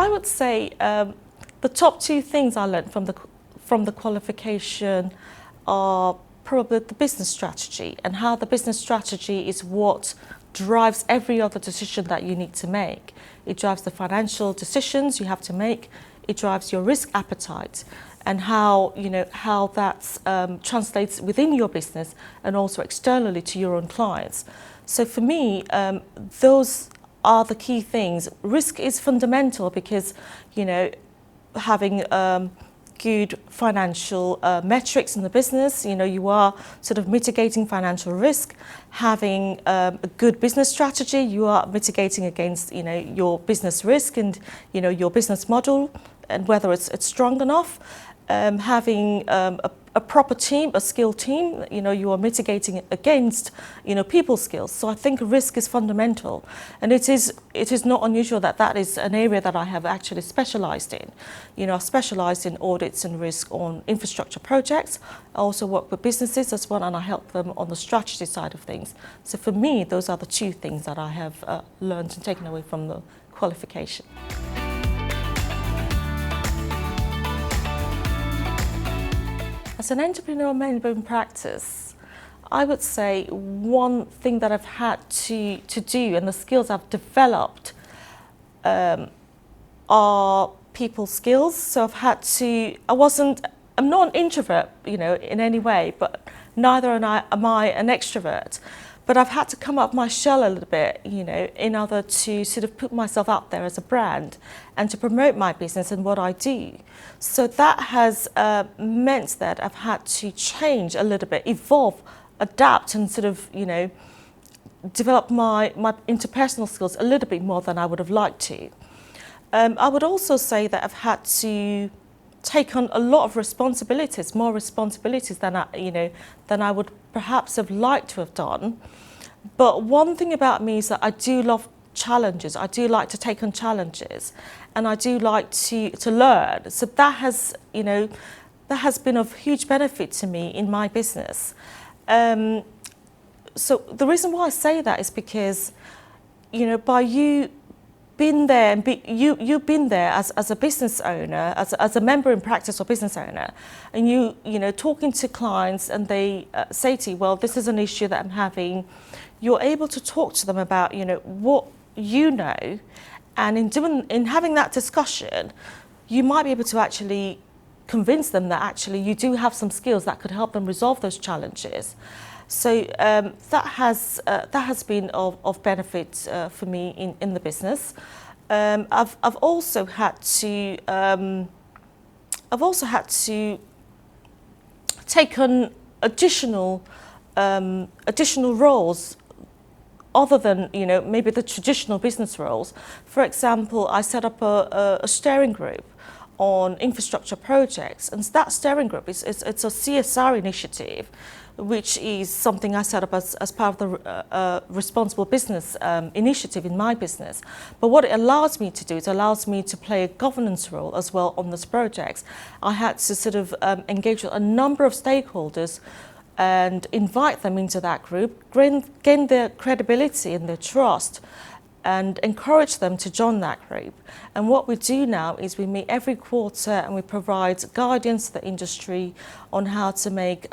I would say the top two things I learned from the qualification are probably the business strategy, and how the business strategy is what drives every other decision that you need to make. It drives the financial decisions you have to make. It drives your risk appetite, and how that translates within your business and also externally to your own clients. So for me, those are the key things. Risk is fundamental because, having good financial metrics in the business, you are sort of mitigating financial risk. Having a good business strategy, you are mitigating against, your business risk and, your business model and whether it's strong enough. Having a proper team, a skilled team, you are mitigating against, people skills. So I think risk is fundamental, and it is not unusual that is an area that I have actually specialised in. I've specialised in audits and risk on infrastructure projects. I also work with businesses as well, and I help them on the strategy side of things. So for me, those are the two things that I have learned and taken away from the qualification. As an entrepreneurial member in practice, I would say one thing that I've had to do, and the skills I've developed are people skills. So I'm not an introvert, in any way, but neither am I an extrovert. But I've had to come up my shell a little bit, in order to sort of put myself out there as a brand and to promote my business and what I do. So that has meant that I've had to change a little bit, evolve, adapt, and sort of, develop my interpersonal skills a little bit more than I would have liked to. I would also say that I've had to take on a lot of responsibilities, more responsibilities than I would perhaps have liked to have done. But one thing about me is that I do love challenges. I do like to take on challenges, and I do like to learn. So that has been of huge benefit to me in my business. So the reason why I say that is because, by you been there and you've been there as a business owner, as a member in practice or business owner, and talking to clients, and they say to you, well, this is an issue that I'm having. You're able to talk to them about what you know, and in having that discussion, you might be able to actually convince them that actually you do have some skills that could help them resolve those challenges. So that has been of benefit for me in the business. I've also had to take on additional roles other than maybe the traditional business roles. For example, I set up a steering group on infrastructure projects, and that steering group it's a CSR initiative, which is something I set up as part of the responsible business initiative in my business. But what it allows me to do, it allows me to play a governance role as well on these projects. I had to sort of engage with a number of stakeholders and invite them into that group, gain their credibility and their trust, and encourage them to join that group. And what we do now is we meet every quarter and we provide guidance to the industry on how to make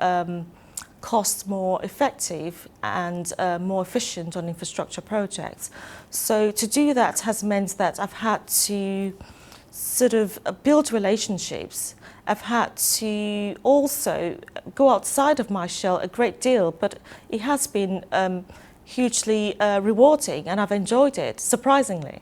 costs more effective and more efficient on infrastructure projects. So to do that has meant that I've had to sort of build relationships. I've had to also go outside of my shell a great deal, but it has been hugely rewarding, and I've enjoyed it, surprisingly.